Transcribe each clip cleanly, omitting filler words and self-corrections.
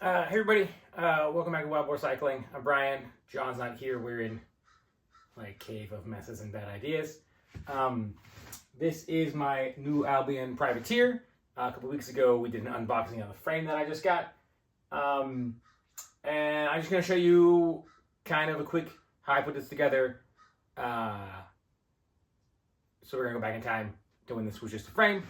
Hey everybody, welcome back to Wild Boar Cycling. I'm Brian. John's not here. We're in my cave of messes and bad ideas. This is my new Albion Privateer. A couple weeks ago, we did an unboxing of the frame that I just got. And I'm just going to show you kind of a quick how I put this together. So we're going to go back in time to when this was just a frame,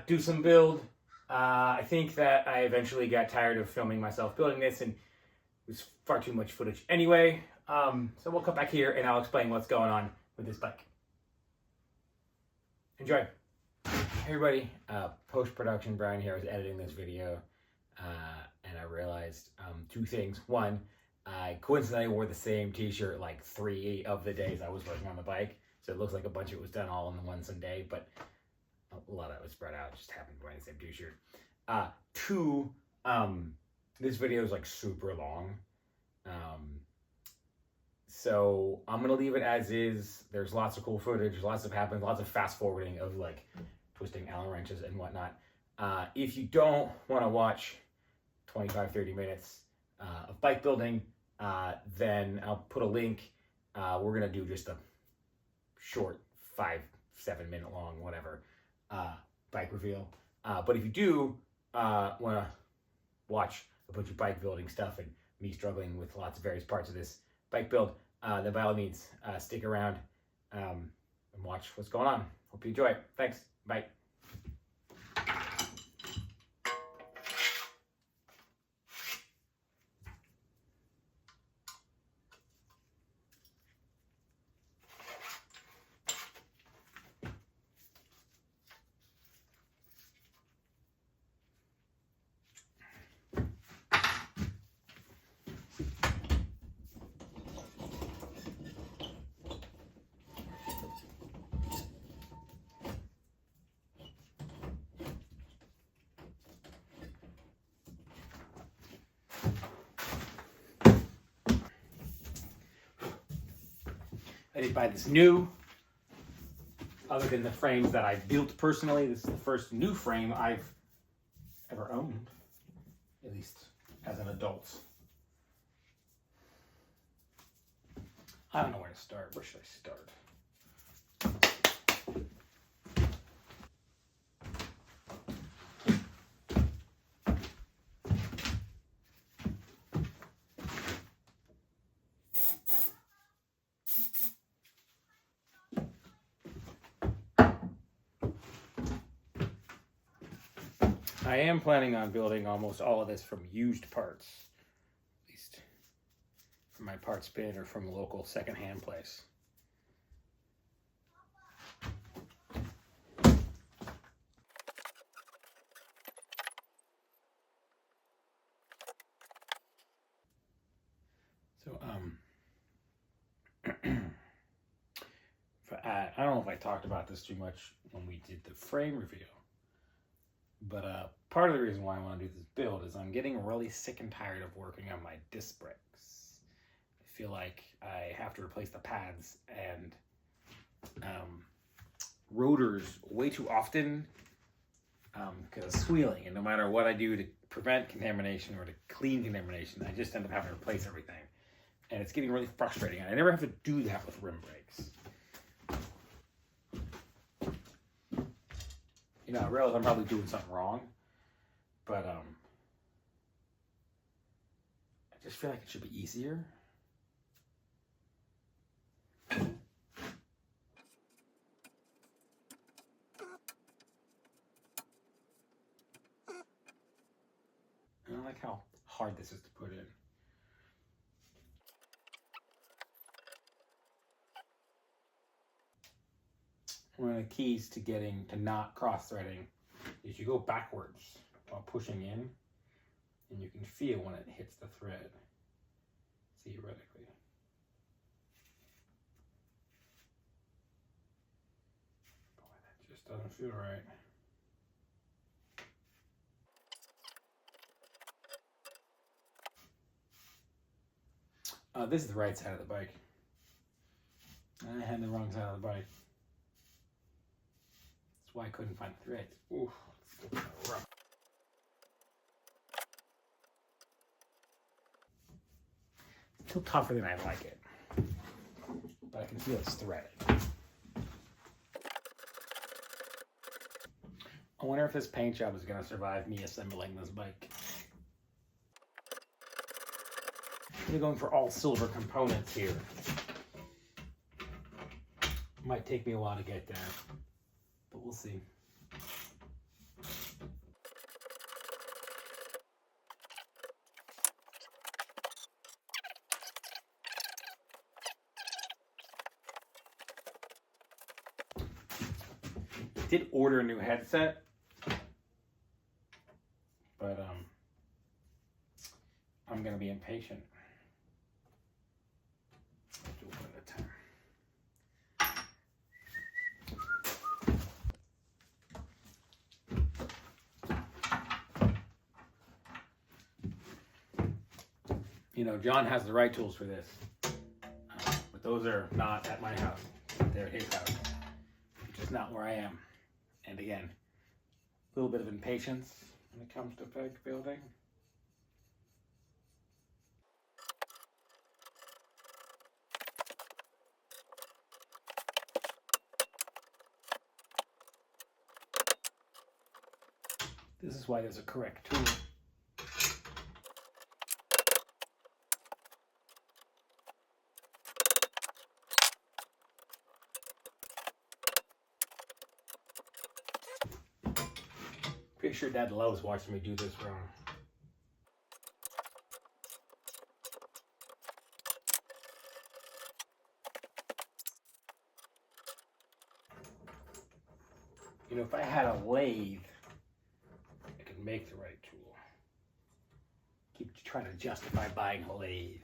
do some build. I think that I eventually got tired of filming myself building this, and it was far too much footage anyway. So we'll cut back here and I'll explain what's going on with this bike. Enjoy. Hey everybody, post-production, Brian here. I was editing this video and I realized two things. One, I coincidentally wore the same t-shirt like 3 of the days I was working on the bike. So it looks like a bunch of it was done all in one Sunday, but a lot of it was spread out. Just happened to wear the same t-shirt. Two, this video is like super long. So I'm gonna leave it as is. There's lots of cool footage, lots of happenings, lots of fast forwarding of like twisting Allen wrenches and whatnot. If you don't want to watch 25-30 minutes of bike building, then I'll put a link. We're gonna do just a short 5-7 minute long whatever bike reveal. But if you do want to watch a bunch of bike building stuff and me struggling with lots of various parts of this bike build, then by all means stick around and watch what's going on. Hope you enjoy it. Thanks. Bye. I did buy this new, other than the frames that I built personally. This is the first new frame I've ever owned, at least as an adult. I don't know where to start. Where should I start? I am planning on building almost all of this from used parts, at least from my parts bin or from a local secondhand place. So, I don't know if I talked about this too much when we did the frame review. But part of the reason why I want to do this build is I'm getting really sick and tired of working on my disc brakes. I feel like I have to replace the pads and rotors way too often because of squealing. And no matter what I do to prevent contamination or to clean contamination, I just end up having to replace everything. And it's getting really frustrating. I never have to do that with rim brakes. You know, I realize I'm probably doing something wrong, but I just feel like it should be easier. I don't like how hard this is to put in. One of the keys to getting to not cross-threading is you go backwards while pushing in, and you can feel when it hits the thread, theoretically. Boy, that just doesn't feel right. This is the right side of the bike. I had the wrong side of the bike. That's why I couldn't find the threads. Ooh, it's still kind of rough. Still tougher than I like it. But I can feel it's threaded. I wonder if this paint job is going to survive me assembling this bike. I'm going for all silver components here. Might take me a while to get there, but we'll see. I did order a new headset, but I'm gonna be impatient. Do one at a time. You know, John has the right tools for this, but those are not at my house. They're at his house, which is not where I am. And again, a little bit of impatience when it comes to bike building. This is why there's a correct tool. Pretty sure Dad loves watching me do this wrong. You know, if I had a lathe, I could make the right tool. Keep trying to justify buying a lathe.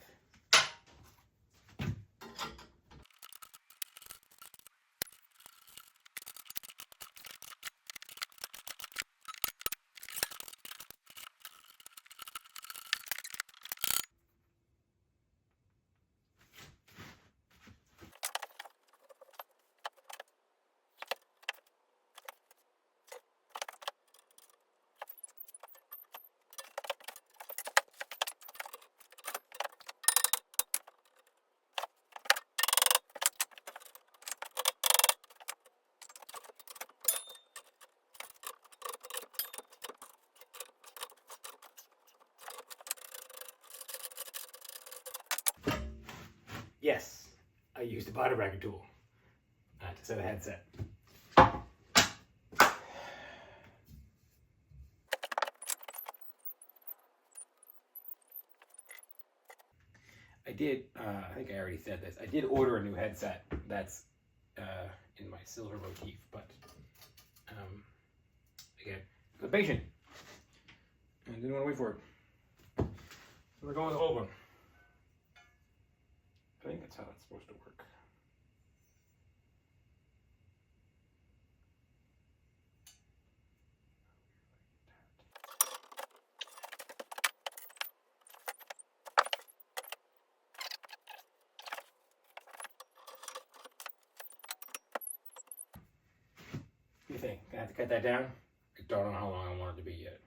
Yes, I used a body bracket tool to set a headset. I did, I think I already said this, I did order a new headset that's in my silver motif, but again, I'm patient. I didn't want to wait for it. So we're going with the old one. I think that's how it's supposed to work. What do you think? Gonna have to cut that down? I don't know how long I want it to be yet.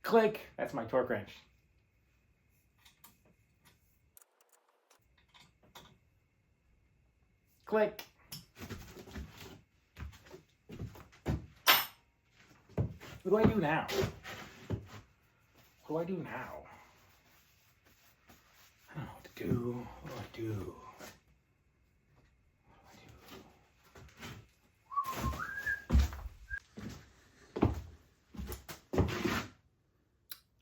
Click! That's my torque wrench. Click! What do I do now? What do I do now? I don't know what to do. What do I do?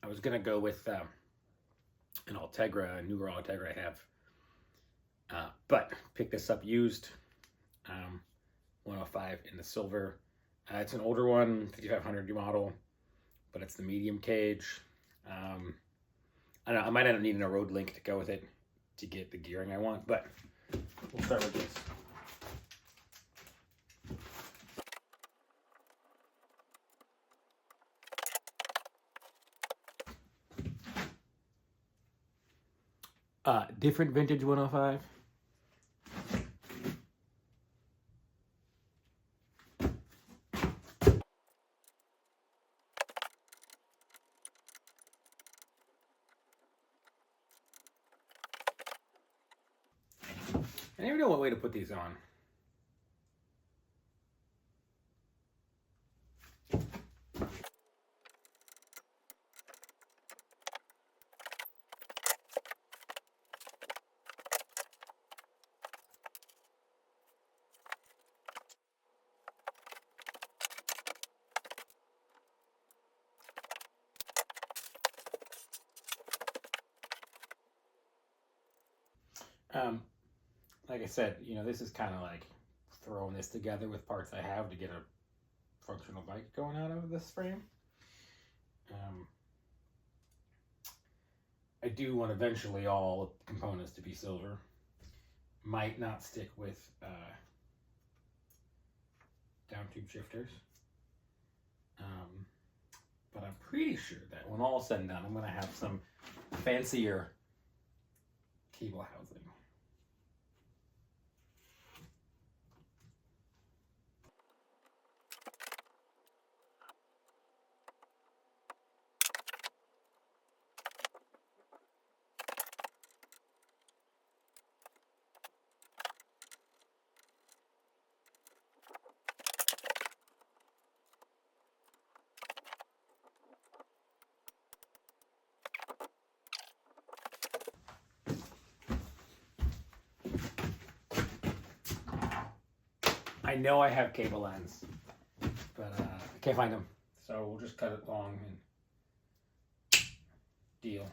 I was gonna go with an Ultegra, a newer Ultegra I have, but picked this up used, 105 in the silver. It's an older one, 5500 model, but it's the medium cage. I don't know, I might end up needing a road link to go with it to get the gearing I want, but we'll start with this. Different vintage 105. I never know what way to put these on. Like I said, you know, this is kind of like throwing this together with parts I have to get a functional bike going out of this frame. I do want eventually all components to be silver. Might not stick with down tube shifters. But I'm pretty sure that when all is said and done, I'm going to have some fancier cable housing. I know I have cable ends, but I can't find them. So we'll just cut it long and deal.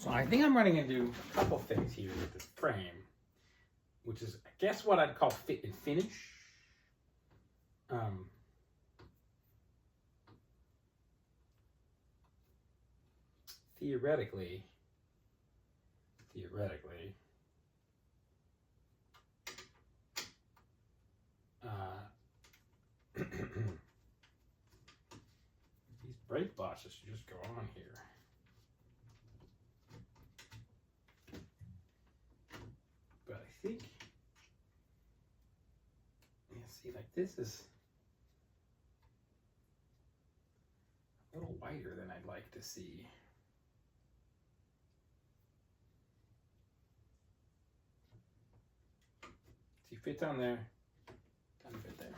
So I think I'm running into a couple things here with this frame, which is, I guess, what I'd call fit and finish. Theoretically, these brake bosses should just go on here. But I think, see, like this is a little wider than I'd like to see. See, fits on there, doesn't fit there.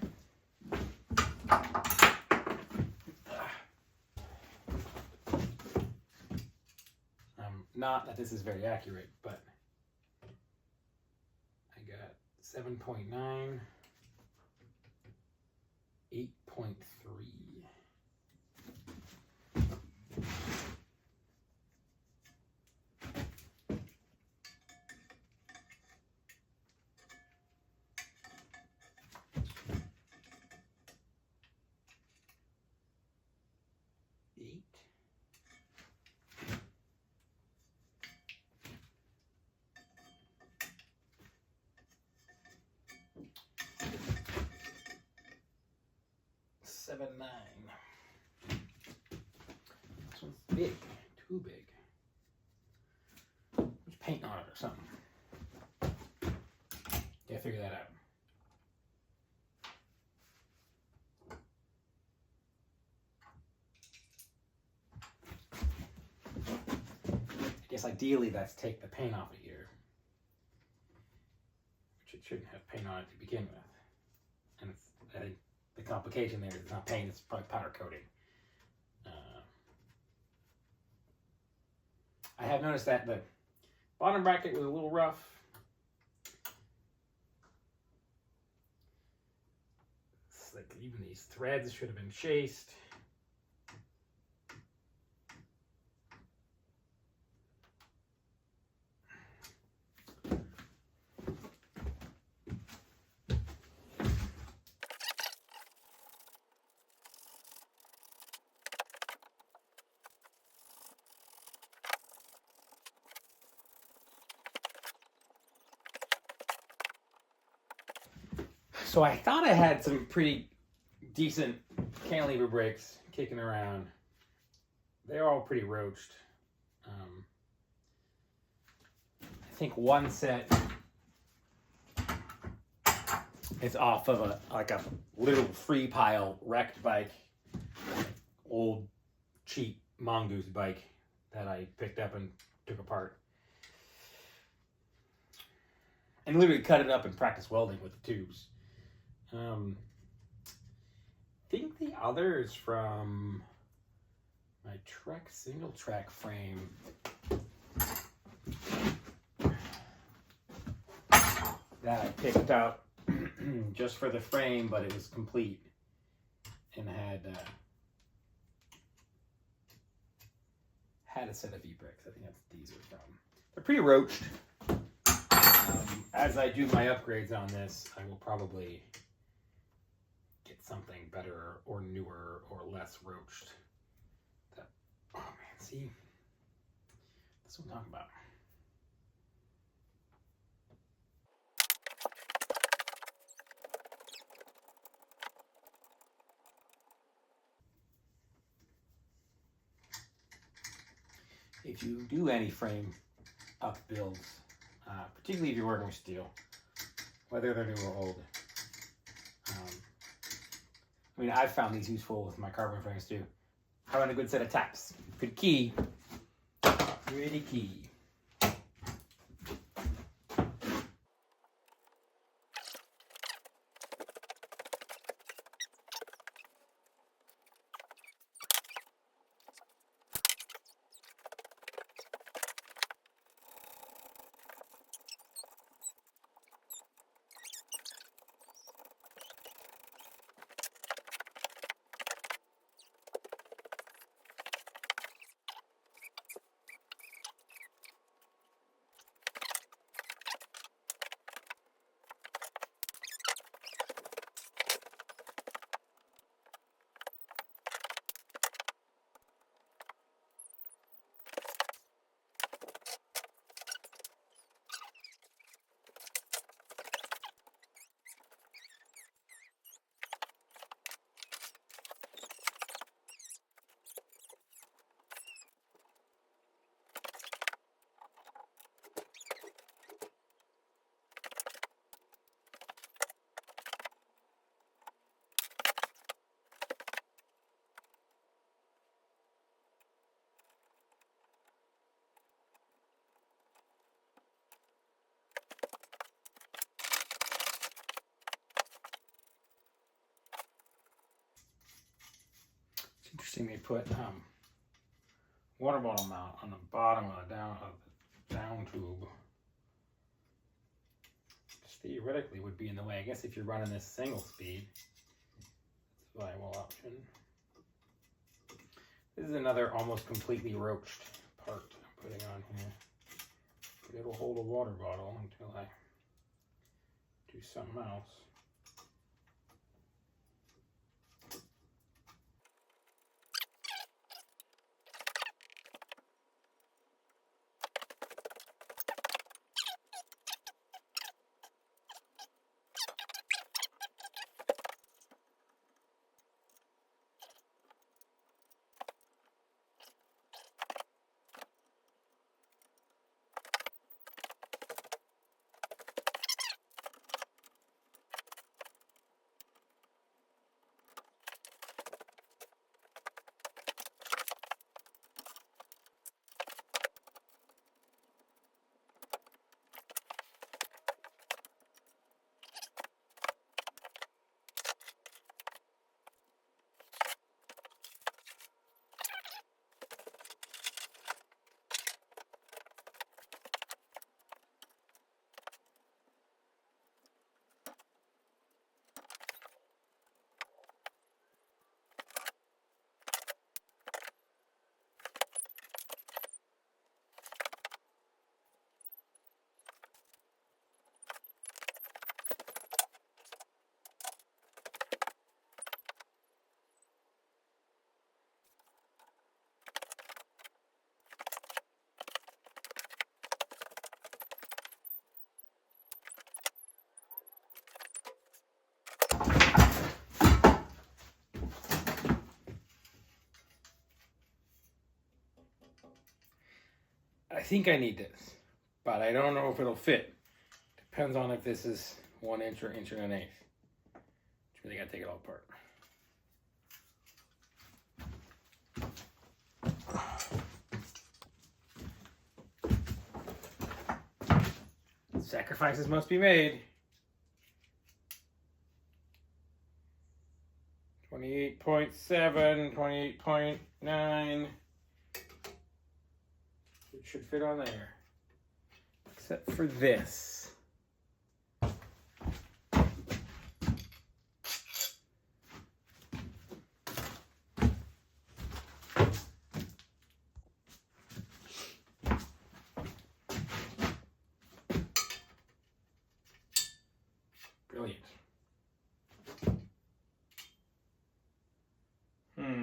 Not that this is very accurate, but I got 7.9, 8.3. This one's big, too big. There's paint on it or something. Yeah, figure that out. I guess ideally that's take the paint off of here, which it shouldn't have paint on it to begin with. And it's, I think the complication there is it's not paint, it's probably powder coating. I have noticed that the bottom bracket was a little rough. It's like even these threads should have been chased. So I thought I had some pretty decent cantilever brakes kicking around. They're all pretty roached. I think one set is off of a little free pile wrecked bike, old cheap mongoose bike that I picked up and took apart. And literally cut it up and practice welding with the tubes. I think the other is from my Trek single track frame. That I picked out just for the frame, but it was complete and had a set of V-bricks. I think that's these are from. They're pretty roached. As I do my upgrades on this, I will probably get something better or newer or less roached. Oh man, see? That's what I'm talking about. If you do any frame up builds, particularly if you're working with steel, whether they're new or old, I mean, I've found these useful with my carbon frames too. Having a good set of taps. Good key. Pretty key. Interesting, they put water bottle mount on the bottom of the down tube. Which theoretically would be in the way. I guess if you're running this single speed, it's a viable option. This is another almost completely roached part I'm putting on here. But it'll hold a water bottle until I do something else. think I need this, but I don't know if it'll fit. Depends on if this is 1 inch or 1 1/8 inch. Which means I gotta take it all apart. Sacrifices must be made. 28.7, 28.9. It should fit on there. Except for this. Brilliant. Interesting.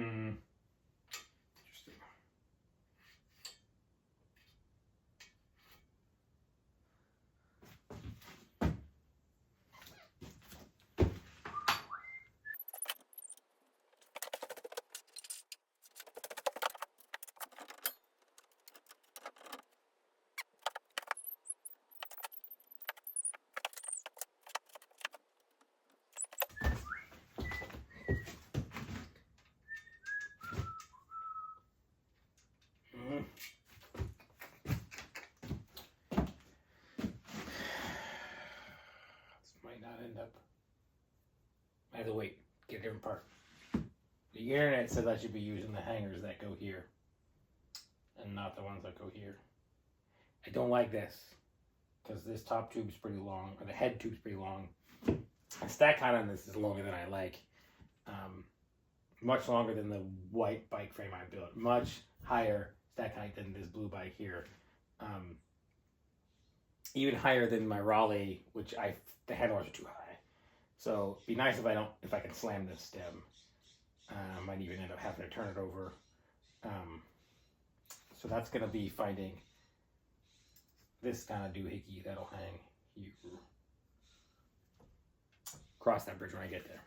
I have to wait, get a different part. The internet says I should be using the hangers that go here and not the ones that go here. I don't like this because this top tube's pretty long, or the head tube's pretty long. The stack height on this is longer than I like. Much longer than the white bike frame I built. Much higher stack height than this blue bike here. Even higher than my Raleigh, which the handlebars are too high. So it'd be nice if I can slam this stem. I might even end up having to turn it over. So that's gonna be finding this kind of doohickey that'll hang here. Cross that bridge when I get there.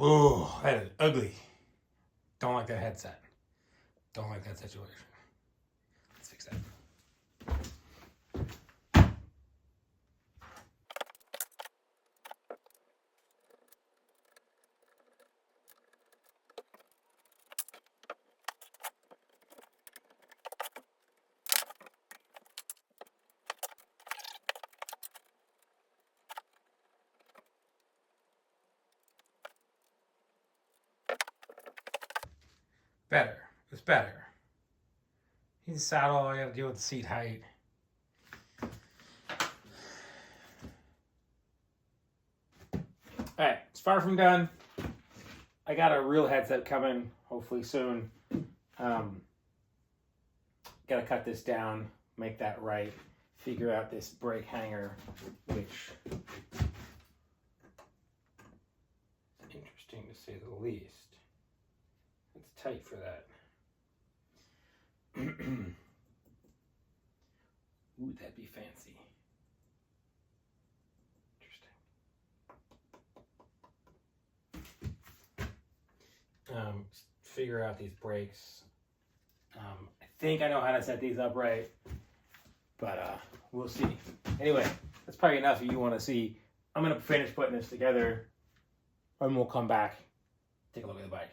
Oh, that is ugly. Don't like that headset. Don't like that situation. Let's fix that. Better. It's better. He's a saddle. I got to deal with the seat height. Alright, it's far from done. I got a real headset coming, hopefully soon. Got to cut this down, make that right, figure out this brake hanger, which is interesting to say the least. It's tight for that. Ooh, that'd be fancy. Interesting. Figure out these brakes. I think I know how to set these up right, but we'll see. Anyway, that's probably enough if you want to see I'm going to finish putting this together, and we'll come back, take a look at the bike.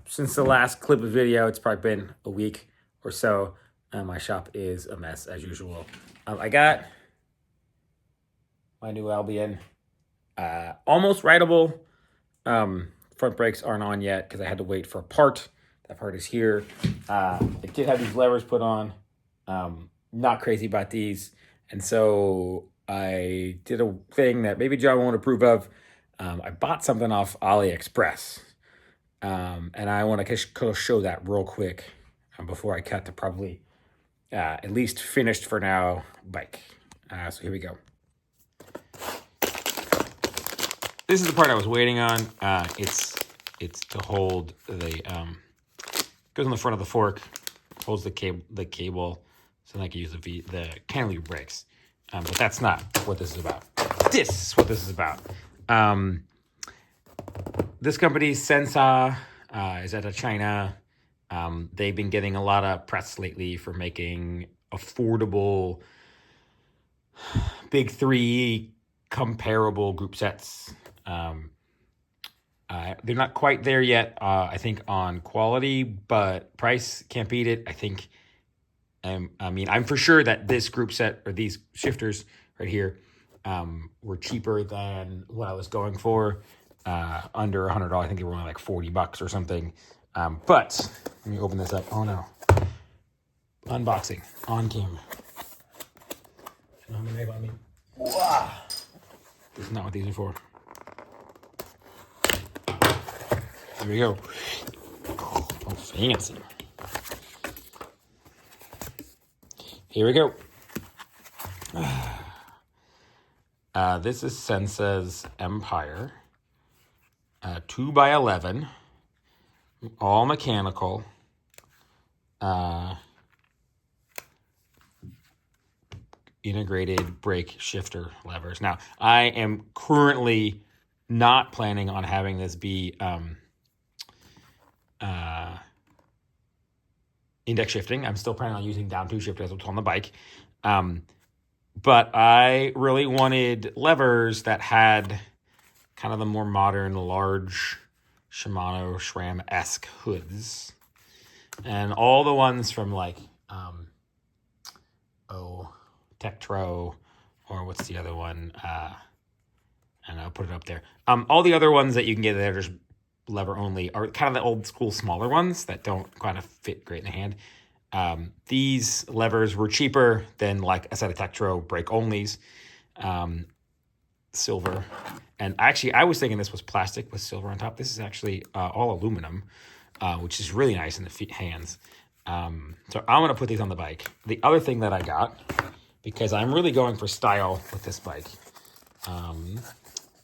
Since the last clip of video, it's probably been a week or so. My shop is a mess as usual. I got my new Albion, almost rideable. Front brakes aren't on yet because I had to wait for a part. That part is here. It did have these levers put on. Not crazy about these. And so I did a thing that maybe John won't approve of. I bought something off AliExpress. And I want to show that real quick before I cut to probably at least finished for now bike. So here we go. This is the part I was waiting on. It's to hold the goes on the front of the fork, holds the cable, so then I can use the cantilever brakes. But that's not what this is about. This is what this is about. This company, Sensa, is out of China. They've been getting a lot of press lately for making affordable big three comparable group sets. They're not quite there yet, I think, on quality, but price can't beat it. I think, I'm for sure that this group set or these shifters right here were cheaper than what I was going for. Under $100. I think they were only like $40 or something. But let me open this up. Oh no. Unboxing on camera. Wow. This is not what these are for. There we go. Oh, fancy. Here we go. This is Sensa's Empire. 2x11, all mechanical. Integrated brake shifter levers. Now, I am currently not planning on having this be index shifting. I'm still planning on using down two shifters on the bike. But I really wanted levers that had kind of the more modern, large Shimano SRAM-esque hoods. And all the ones from like, Tektro, or what's the other one? And I'll put it up there. All the other ones that you can get that are just lever only are kind of the old school smaller ones that don't kind of fit great in the hand. These levers were cheaper than like a set of Tektro brake onlys. Silver. And actually, I was thinking this was plastic with silver on top. This is actually all aluminum, which is really nice in the hands. So I'm going to put these on the bike. The other thing that I got, because I'm really going for style with this bike,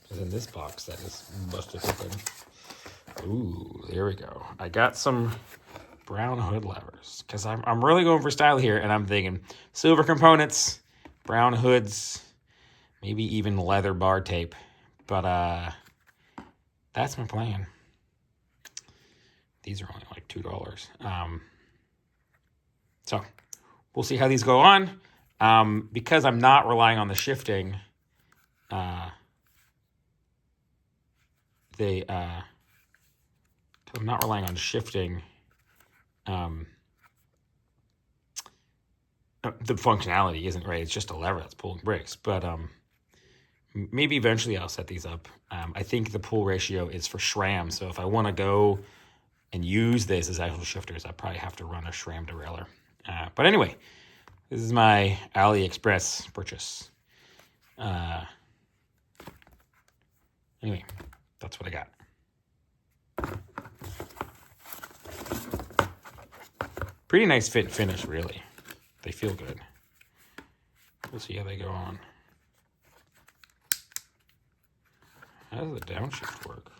is in this box that is busted open. Ooh, there we go. I got some brown hood levers because I'm really going for style here, and I'm thinking silver components, brown hoods, maybe even leather bar tape. But that's my plan. These are only like $2. So we'll see how these go on. Because I'm not relying on the shifting, I'm not relying on shifting. The functionality isn't right. It's just a lever that's pulling brakes. But maybe eventually I'll set these up. I think the pull ratio is for SRAM. So if I want to go and use this as actual shifters, I probably have to run a SRAM derailleur. But anyway, this is my AliExpress purchase. Anyway, that's what I got. Pretty nice fit and finish, really. They feel good. We'll see how they go on. How does the downshift work?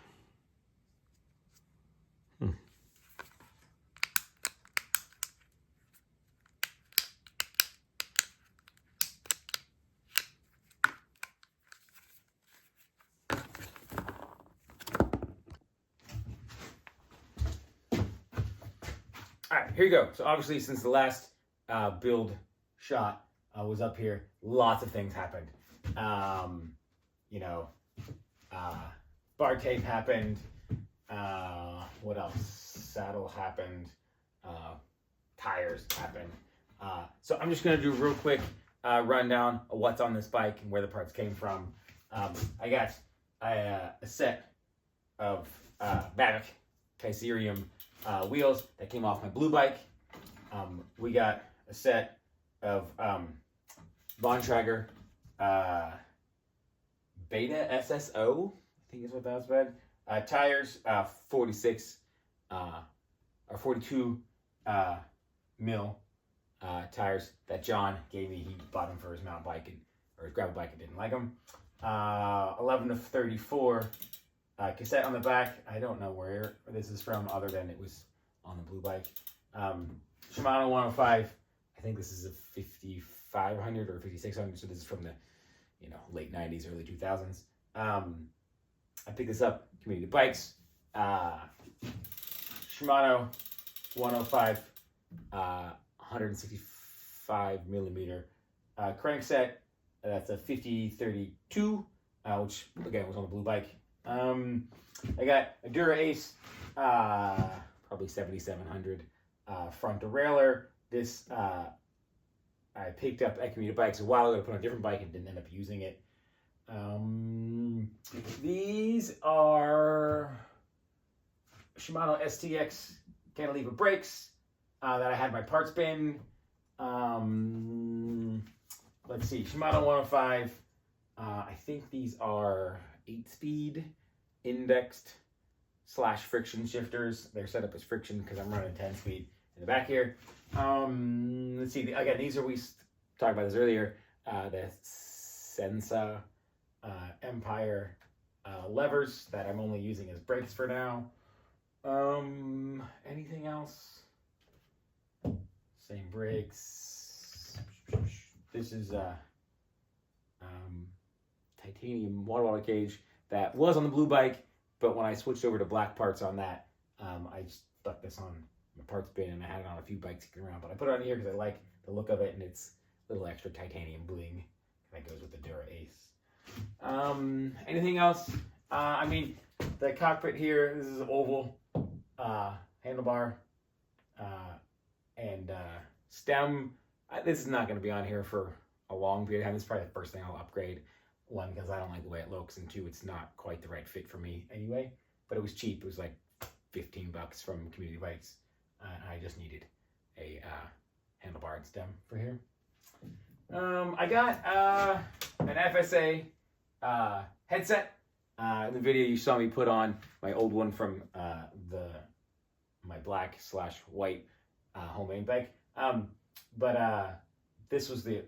right, here you go. So obviously, since the last build shot was up here, lots of things happened. You know, bar tape happened. What else? Saddle happened. Tires happened. So I'm just gonna do a real quick rundown of what's on this bike and where the parts came from. I got a set of Mavic Kaiserium wheels that came off my blue bike. We got a set of Bontrager Beta SSO, I think is what that's read. Tires, 46 or 42 mil tires that John gave me. He bought them for his mountain bike or his gravel bike and didn't like them. 11 to 34 cassette on the back. I don't know where this is from other than it was on the blue bike. Shimano 105. I think this is a 5500 or 5600. So this is from the late 90s, early 2000s. I picked this up Community Bikes. Shimano 105 165 millimeter crankset. That's a 5032, which again was on the blue bike. I got a Dura Ace, probably 7700 front derailleur. This I picked up at Community Bikes a while ago to put on a different bike and didn't end up using it. These are Shimano STX cantilever brakes that I had my parts bin. Let's see, Shimano 105. I think these are 8-speed indexed / friction shifters. They're set up as friction because I'm running 10-speed in the back here. Let's see, again, these are, we talked about this earlier, the Sensa Empire levers that I'm only using as brakes for now. Anything else? Same brakes. This is titanium water cage that was on the blue bike, but when I switched over to black parts on that, I stuck this on my parts bin and I had it on a few bikes kicking around. But I put it on here because I like the look of it and it's a little extra titanium bling that goes with the Dura Ace. Anything else? I mean, the cockpit here, this is an oval handlebar and stem. This is not going to be on here for a long period of time. This is probably the first thing I'll upgrade. One, because I don't like the way it looks, and two, it's not quite the right fit for me anyway. But it was cheap. It was like $15 from Community Bikes. I just needed a handlebar and stem for here. I got an FSA headset. In the video you saw me put on my old one from my black / white homemade bike. But this was the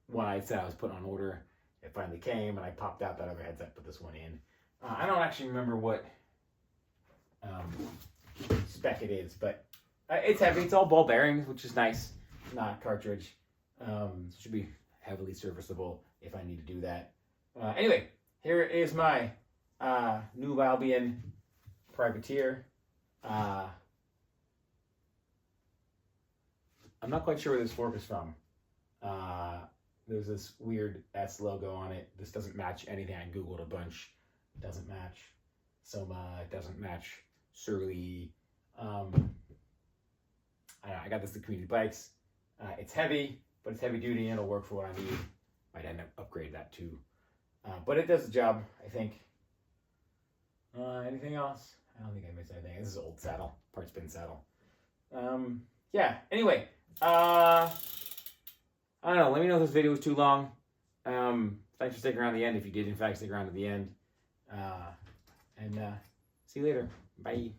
one I said I was putting on order. It finally came, and I popped out that other headset, put this one in. I don't actually remember what spec it is, but it's heavy. It's all ball bearings, which is nice. Not cartridge. Should be heavily serviceable if I need to do that. Anyway, here is my new Albion Privateer. I'm not quite sure where this fork is from. There's this weird S logo on it. This doesn't match anything. I Googled a bunch. It doesn't match Soma. It doesn't match Surly. I don't know. I got this at Community Bikes. It's heavy, but it's heavy duty and it'll work for what I need. Might end up upgrade that too. But it does the job, I think. Anything else? I don't think I missed anything. This is an old saddle, parts bin saddle. Yeah, anyway. I don't know. Let me know if this video was too long. Thanks for sticking around to the end if you did, in fact, stick around to the end. And see you later. Bye.